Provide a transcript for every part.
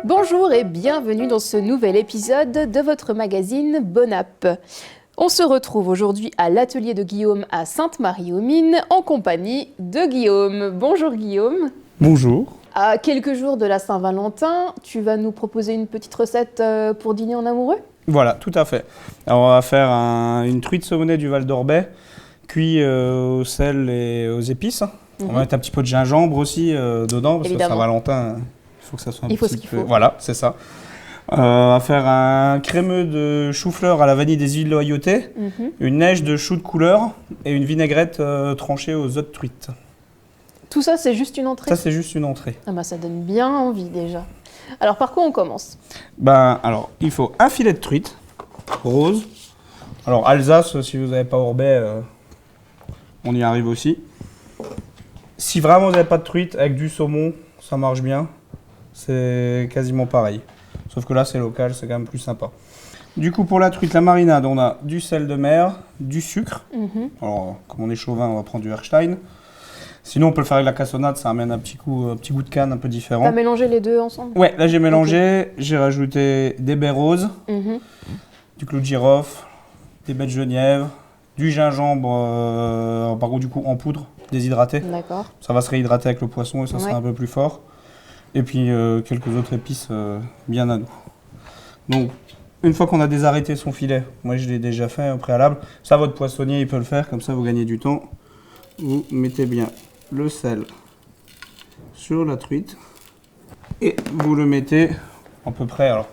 Bonjour et bienvenue dans ce nouvel épisode de votre magazine Bonap. On se retrouve aujourd'hui à l'atelier de Guillaume à Sainte-Marie-aux-Mines en compagnie de Guillaume. Bonjour Guillaume. Bonjour. À quelques jours de la Saint-Valentin, tu vas nous proposer une petite recette pour dîner en amoureux ? Voilà, tout à fait. Alors on va faire une truite saumonée du Val d'Orbais, cuit au sel et aux épices. On va mettre un petit peu de gingembre aussi dedans, parce que Saint-Valentin, il faut que ça soit un petit peu... Voilà, c'est ça. On va faire un crémeux de chou-fleur à la vanille des huiles loyauté, une neige de choux de couleur et une vinaigrette tranchée aux œufs de truite. Tout ça, c'est juste une entrée ? Ça, c'est juste une entrée. Ah bah, ça donne bien envie déjà. Alors, par quoi on commence ? Alors, il faut un filet de truite rose. Alors, Alsace, si vous n'avez pas Orbais, on y arrive aussi. Si vraiment vous n'avez pas de truite, avec du saumon, ça marche bien. C'est quasiment pareil. Sauf que là, c'est local, c'est quand même plus sympa. Du coup, pour la truite, la marinade, on a du sel de mer, du sucre. Alors, comme on est chauvin, on va prendre du Erstein. Sinon, on peut le faire avec la cassonade, ça amène un petit goût de canne un peu différent. Tu as mélangé les deux ensemble ? Ouais, là j'ai mélangé, j'ai rajouté des baies roses, du clou de girofle, des baies de genièvre, du gingembre, par contre du coup en poudre, déshydraté. D'accord. Ça va se réhydrater avec le poisson et ça sera un peu plus fort. Et puis quelques autres épices bien à nous. Donc, une fois qu'on a désarrêté son filet, moi je l'ai déjà fait au préalable, ça votre poissonnier il peut le faire, comme ça vous gagnez du temps. Vous mettez bien le sel sur la truite et vous le mettez à peu près. Alors,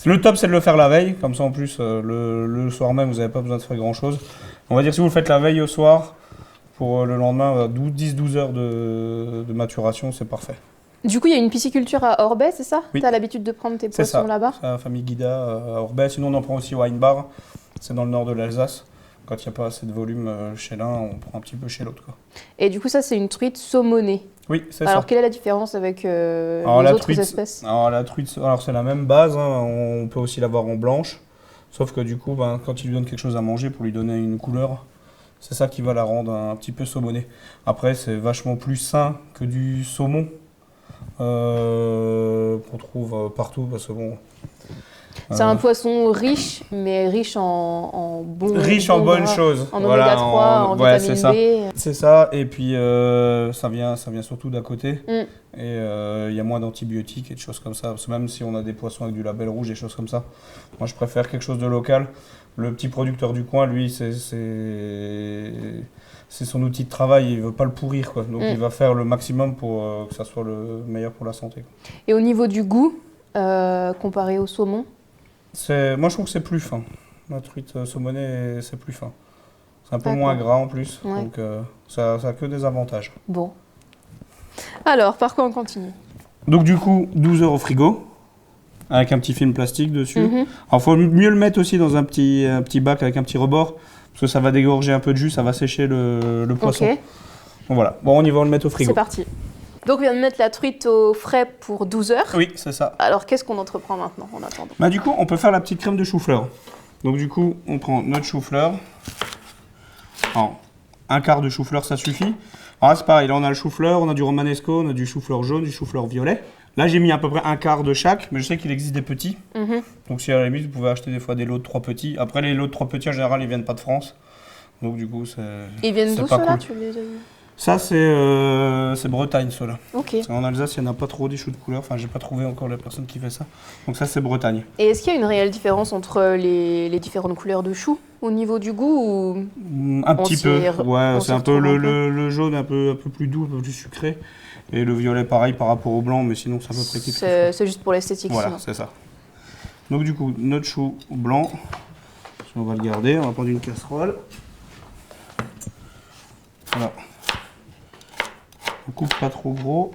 le top c'est de le faire la veille, comme ça en plus le soir même vous n'avez pas besoin de faire grand chose. On va dire si vous le faites la veille au soir, pour le lendemain 10-12 heures de maturation, c'est parfait. Du coup, il y a une pisciculture à Orbais, c'est ça ? Oui. Tu as l'habitude de prendre tes poissons là-bas ? C'est la famille Guida à Orbais. Sinon on en prend aussi au Wine Bar, c'est dans le nord de l'Alsace. Quand il n'y a pas assez de volume chez l'un, on prend un petit peu chez l'autre. Et du coup, ça, c'est une truite saumonée. Oui, c'est ça. Alors, quelle est la différence avec les autres espèces ? Alors, la truite, c'est la même base. On peut aussi l'avoir en blanche. Sauf que du coup, quand il lui donne quelque chose à manger pour lui donner une couleur, c'est ça qui va la rendre un petit peu saumonée. Après, c'est vachement plus sain que du saumon qu'on trouve partout. Parce que bon... C'est un poisson riche, mais riche en bonnes choses. En oméga 3, en vitamine B. C'est ça, et puis ça vient surtout d'à côté. Et il y a moins d'antibiotiques et de choses comme ça. Parce que même si on a des poissons avec du label rouge et choses comme ça, moi je préfère quelque chose de local. Le petit producteur du coin, lui, c'est son outil de travail, il ne veut pas le pourrir, quoi. Donc il va faire le maximum pour que ça soit le meilleur pour la santé, quoi. Et au niveau du goût, comparé au saumon ? Moi je trouve que c'est plus fin. La truite saumonée, c'est plus fin. C'est un peu moins gras en plus, donc ça a que des avantages. Bon. Alors, par quoi on continue ? Donc du coup, 12 heures au frigo, avec un petit film plastique dessus. Alors il faut mieux le mettre aussi dans un petit bac avec un petit rebord, parce que ça va dégorger un peu de jus, ça va sécher le poisson. Donc voilà, bon on y va, on le met au frigo. C'est parti. Donc, on vient de mettre la truite au frais pour 12 heures. Oui, c'est ça. Alors, qu'est-ce qu'on entreprend maintenant en attendant ? Du coup, on peut faire la petite crème de chou-fleur. Donc, du coup, on prend notre chou-fleur. Alors, un quart de chou-fleur, ça suffit. Alors là, c'est pareil. Là, on a le chou-fleur, on a du romanesco, on a du chou-fleur jaune, du chou-fleur violet. Là, j'ai mis à peu près un quart de chaque, mais je sais qu'il existe des petits. Donc, si à la limite, vous pouvez acheter des fois des lots de 3 petits. Après, les lots de 3 petits, en général, ils viennent pas de France. Donc, du coup, c'est. Ils viennent d'où ceux-là, cool. tu les as vus ? Ça, c'est Bretagne, ceux-là. Ok. En Alsace, il n'y en a pas trop des choux de couleur. J'ai pas trouvé encore la personne qui fait ça. Donc ça, c'est Bretagne. Et est-ce qu'il y a une réelle différence entre les différentes couleurs de choux au niveau du goût ou... Un petit peu. Ouais, c'est un peu le jaune un peu plus doux, un peu plus sucré. Et le violet, pareil, par rapport au blanc, mais sinon, c'est à peu près quelque chose. C'est juste pour l'esthétique. Voilà, c'est ça. Donc du coup, notre chou blanc, on va le garder. On va prendre une casserole. Voilà. On coupe pas trop gros.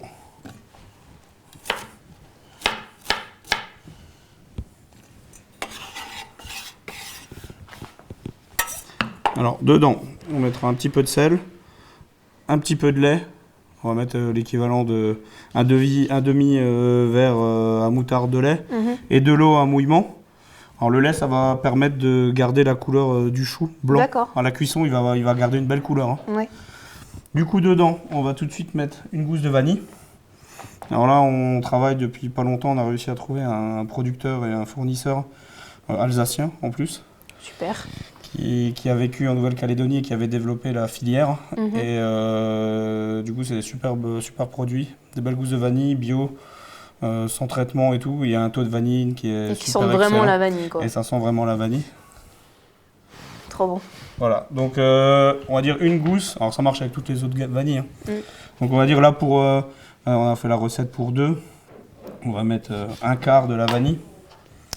Alors dedans, on mettra un petit peu de sel, un petit peu de lait. On va mettre l'équivalent de un demi verre à moutarde de lait et de l'eau à mouillement. Alors le lait, ça va permettre de garder la couleur du chou blanc. D'accord. À la cuisson, il va garder une belle couleur. Ouais. Du coup, dedans, on va tout de suite mettre une gousse de vanille. Alors là, on travaille depuis pas longtemps, on a réussi à trouver un producteur et un fournisseur alsacien en plus, Super. qui a vécu en Nouvelle-Calédonie et qui avait développé la filière. Mhm. Et du coup, c'est des super produits, des belles gousses de vanille, bio, sans traitement et tout. Il y a un taux de vanille qui est Et qui super sentent vraiment excellent. la vanille, quoi. Et ça sent vraiment la vanille. Trop bon. Voilà, donc on va dire une gousse. Alors ça marche avec toutes les autres vanilles, hein. Donc on va dire là pour... on a fait la recette pour 2. On va mettre un quart de la vanille.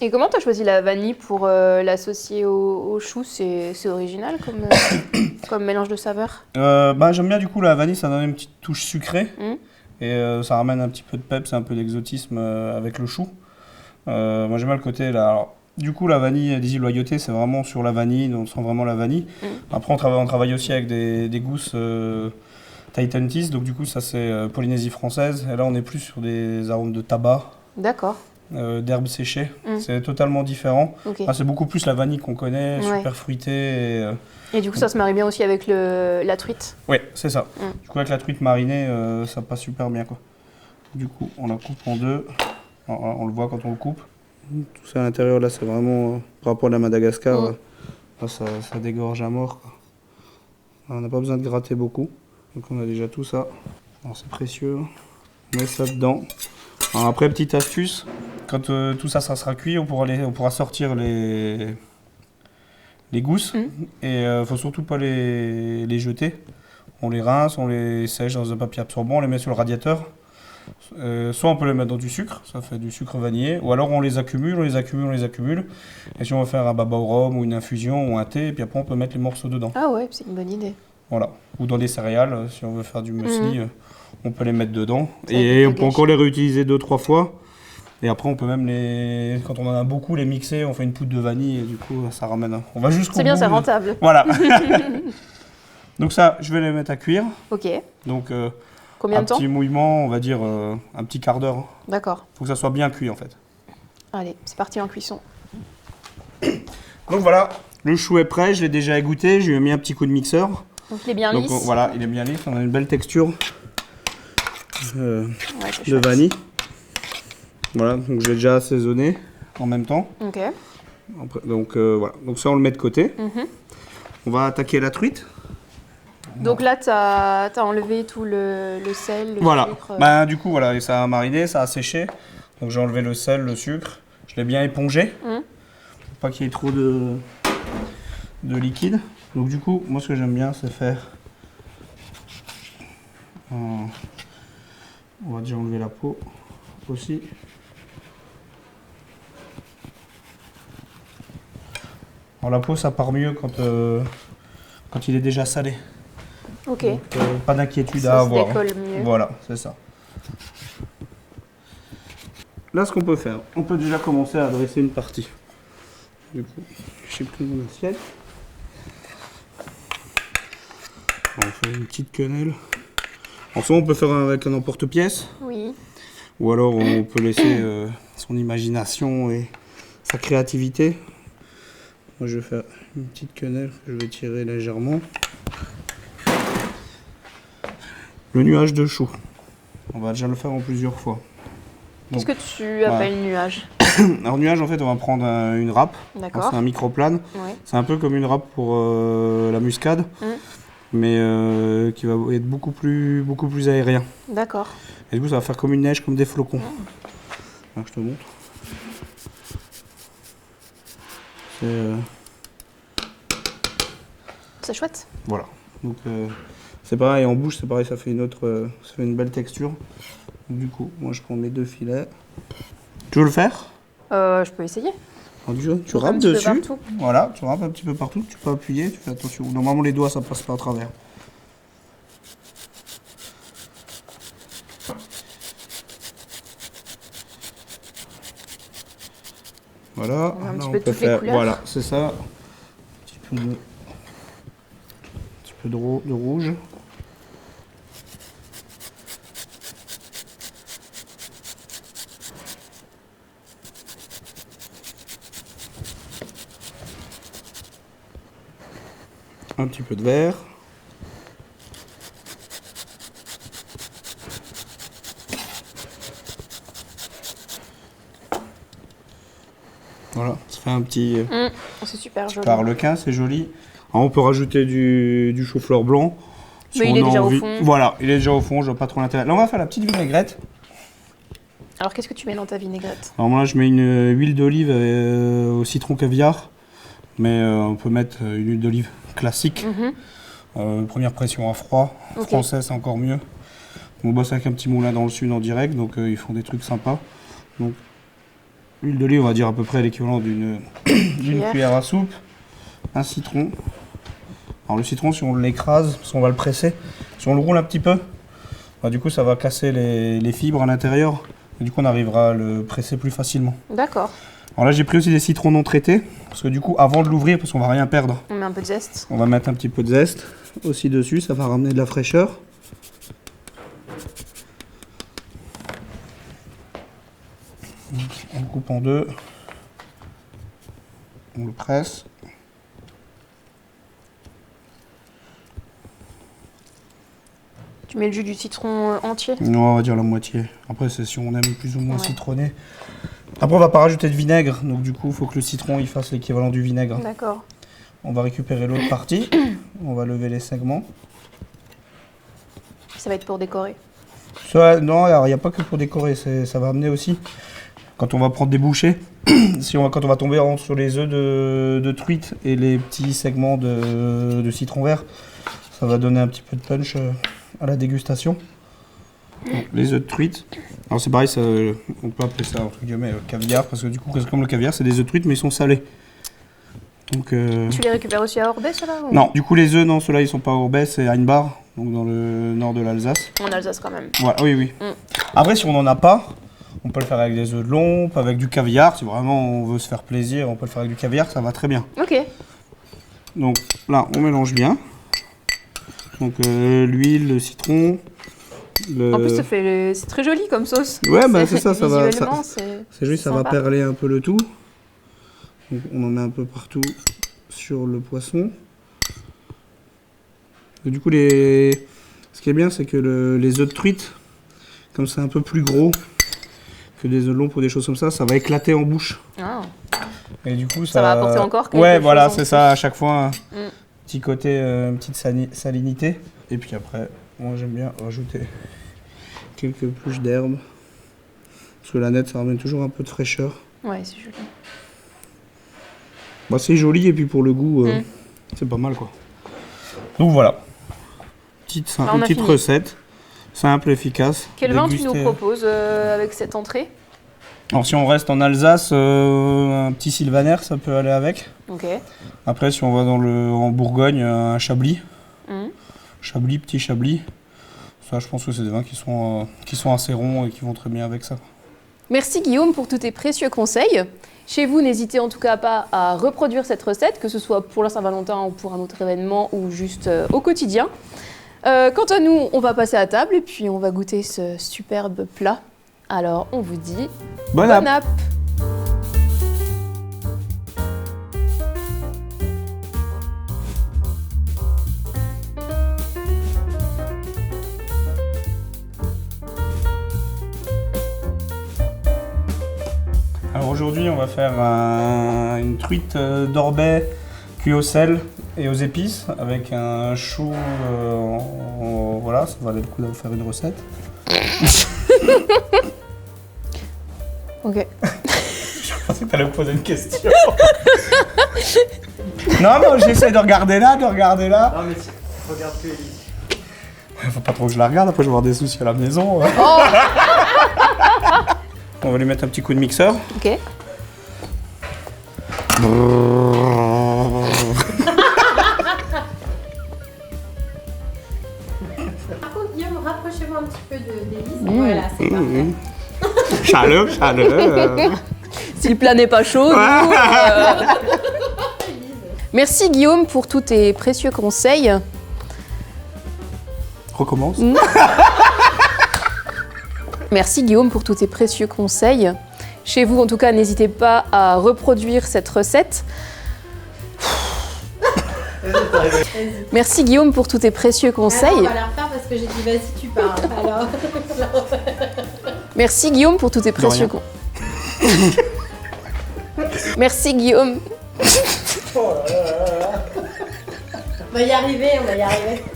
Et comment tu as choisi la vanille pour l'associer au chou? C'est original comme mélange de saveurs. J'aime bien du coup la vanille, ça donne une petite touche sucrée. Et ça ramène un petit peu de peps, un peu d'exotisme avec le chou. Moi j'aime bien le côté là. Alors, du coup la vanille des îles Loyauté, c'est vraiment sur la vanille, on sent vraiment la vanille. Après on travaille aussi avec des gousses Titan Teas, donc du coup ça c'est Polynésie française. Et là on est plus sur des arômes de tabac. D'accord. D'herbes séchées. C'est totalement différent. Okay. C'est beaucoup plus la vanille qu'on connaît, super fruitée. Et du coup, ça se marie bien aussi avec la truite. Oui, c'est ça. Du coup, avec la truite marinée, ça passe super bien, quoi. Du coup, on la coupe en 2. Alors, on le voit quand on le coupe. Tout ça à l'intérieur, là, c'est vraiment, par rapport à la Madagascar, là, ça dégorge à mort, quoi. Alors, on n'a pas besoin de gratter beaucoup. Donc, on a déjà tout ça. Alors, c'est précieux. On met ça dedans. Alors, après, petite astuce, quand tout ça, ça sera cuit, on pourra sortir les gousses. Et faut surtout pas les jeter. On les rince, on les sèche dans un papier absorbant, on les met sur le radiateur. Soit on peut les mettre dans du sucre, ça fait du sucre vanillé, ou alors on les accumule. Et si on veut faire un baba au rhum ou une infusion ou un thé, et puis après on peut mettre les morceaux dedans. Ah ouais, c'est une bonne idée. Voilà. Ou dans des céréales, si on veut faire du muesli, on peut les mettre dedans. Et on peut encore les réutiliser 2-3 fois. Et après, on peut même quand on en a beaucoup, les mixer. On fait une poudre de vanille et du coup, ça ramène. On va jusqu'au bout. C'est bien, c'est rentable. Voilà. Donc ça, je vais les mettre à cuire. Ok. Donc combien de temps? Un petit mouillement, on va dire un petit quart d'heure. D'accord. Il faut que ça soit bien cuit en fait. Allez, c'est parti en cuisson. Donc voilà, le chou est prêt. Je l'ai déjà égoutté. Je lui ai mis un petit coup de mixeur. Donc il est bien lisse. Voilà, il est bien lisse. On a une belle texture de vanille. Voilà, donc je l'ai déjà assaisonné en même temps. Ok. Donc voilà, donc ça on le met de côté. On va attaquer la truite. Donc là, tu as enlevé tout le sel, le sucre. Du coup, voilà, ça a mariné, ça a séché. Donc j'ai enlevé le sel, le sucre. Je l'ai bien épongé. Pour pas qu'il y ait trop de liquide. Donc du coup, moi ce que j'aime bien, c'est faire... on va déjà enlever la peau aussi. Alors la peau, ça part mieux quand il est déjà salé. Ok. Donc, pas d'inquiétude à avoir. Ça se décolle mieux. Voilà, c'est ça. Là, ce qu'on peut faire, on peut déjà commencer à dresser une partie. Du coup, j'ai pris mon assiette. On fait une petite quenelle. En soit, on peut faire avec un emporte-pièce. Oui. Ou alors, on peut laisser son imagination et sa créativité. Moi, je vais faire une petite quenelle que je vais tirer légèrement. Le nuage de chou. On va déjà le faire en plusieurs fois. Qu'est-ce que tu appelles nuage? Alors nuage, en fait, on va prendre une râpe. D'accord. C'est un microplane. Ouais. C'est un peu comme une râpe pour la muscade, mais qui va être beaucoup plus aérien. D'accord. Et du coup, ça va faire comme une neige, comme des flocons. Alors, je te montre. C'est chouette. Voilà. Donc c'est pareil, en bouche, c'est pareil, ça fait une belle texture. Donc, du coup, moi je prends mes 2 filets. Tu veux le faire? Je peux essayer. Alors, tu râpes dessus. Voilà, tu râpes un petit peu partout. Tu peux appuyer, tu fais attention. Normalement, les doigts, ça passe pas à travers. Voilà, un petit là, peu on peut toutes les faire. couleurs. Voilà, c'est ça. Un petit peu de rouge. Un petit peu de vert. Voilà, ça fait un petit C'est super joli. harlequin, c'est joli. Alors, on peut rajouter du chou-fleur blanc. Mais il est déjà au fond. Voilà, il est déjà au fond, je vois pas trop l'intérêt. Là, on va faire la petite vinaigrette. Alors, qu'est-ce que tu mets dans ta vinaigrette? Alors moi, je mets une huile d'olive au citron caviar. Mais on peut mettre une huile d'olive classique. Première pression à froid. Ok. Français, c'est encore mieux. On bosse avec un petit moulin dans le sud en direct, donc ils font des trucs sympas. Donc, l'huile d'olive, on va dire à peu près l'équivalent d'une cuillère à soupe. Un citron. Alors le citron, si on l'écrase, si on va le presser, si on le roule un petit peu, bah, du coup ça va casser les fibres à l'intérieur. Et du coup on arrivera à le presser plus facilement. D'accord. Alors là j'ai pris aussi des citrons non traités, parce que du coup avant de l'ouvrir, parce qu'on va rien perdre, On met un peu de zeste. on va mettre un petit peu de zeste aussi dessus, ça va ramener de la fraîcheur. On le coupe en deux, on le presse. Tu mets le jus du citron entier? Non, on va dire la moitié. Après, c'est si on aime plus ou moins Ouais. citronné. Après, on va pas rajouter de vinaigre, donc du coup, il faut que le citron il fasse l'équivalent du vinaigre. D'accord. On va récupérer l'autre partie. On va lever les segments. Ça va être pour décorer. Ça, non, alors il n'y a pas que pour décorer, ça va amener aussi. Quand on va prendre des bouchées, quand on va tomber sur les œufs de truite et les petits segments de citron vert, ça va donner un petit peu de punch à la dégustation. Donc, les œufs de truite. Alors c'est pareil, on peut appeler ça entre guillemets caviar, parce que du coup, comme le caviar, c'est des œufs de truite, mais ils sont salés. Donc, Tu les récupères aussi à Orbey, ceux-là ou... non, du coup les œufs, non, ceux-là ils sont pas à Orbey, c'est à Einbar, donc dans le nord de l'Alsace. En Alsace quand même. Voilà, oui, oui. Après, si on n'en a pas, on peut le faire avec des œufs de lompe, avec du caviar. Si vraiment on veut se faire plaisir, on peut le faire avec du caviar, ça va très bien. Ok. Donc là, on mélange bien. Donc l'huile, le citron. En plus, c'est très joli comme sauce. Ouais, bah c'est ça, ça va. Visuellement, C'est juste, ça va sympa. perler un peu le tout. Donc, on en met un peu partout sur le poisson. Et du coup, ce qui est bien, c'est que les œufs de truite, comme c'est un peu plus gros que des œufs de lompe ou des choses comme ça va éclater en bouche. Ah. Et du coup, Ça va apporter encore quelque Ouais, chose voilà, en c'est plus. ça, à chaque fois, Mm. petit côté, une petite salinité. Et puis après, moi j'aime bien rajouter quelques pluches d'herbe. Parce que la nette, ça ramène toujours un peu de fraîcheur. Ouais, c'est joli. Bah, c'est joli et puis pour le goût, c'est pas mal quoi. Donc voilà, une on a petite fini. recette, simple, efficace. Quel vin tu nous Dégustée. proposes avec cette entrée? Alors si on reste en Alsace, un petit sylvaner, ça peut aller avec. Ok. Après si on va en Bourgogne, un chablis. Mhm. Chablis, petit chablis. Ça je pense que c'est des vins qui sont assez ronds et qui vont très bien avec ça. Merci Guillaume pour tous tes précieux conseils. Chez vous, n'hésitez en tout cas pas à reproduire cette recette, que ce soit pour la Saint-Valentin ou pour un autre événement ou juste au quotidien. Quant à nous, on va passer à table et puis on va goûter ce superbe plat. Alors, on vous dit Bon bon app. Alors aujourd'hui on va faire une truite d'Orbey cuit au sel et aux épices avec un chou, voilà, ça valait le coup de vous faire une recette. Ok. Je pensais que tu allais me poser une question. Non, mais j'essaie de regarder là. Non mais regarde que Elise. Faut pas trop que je la regarde, après je vais avoir des soucis à la maison. Oh. On va lui mettre un petit coup de mixeur. Ok. Par contre, Guillaume, rapprochez-vous un petit peu d'Élise. Voilà, c'est parfait. Chaleur. Si le plat n'est pas chaud, nous, Merci Guillaume pour tous tes précieux conseils. Recommence. Merci Guillaume pour tous tes précieux conseils. Chez vous, en tout cas, n'hésitez pas à reproduire cette recette. Merci Guillaume pour tous tes précieux Alors, conseils. on va la refaire parce que j'ai dit vas-y, tu parles. Alors, Merci Guillaume pour tous tes précieux rien. conseils. Merci Guillaume. On va y arriver, on va y arriver.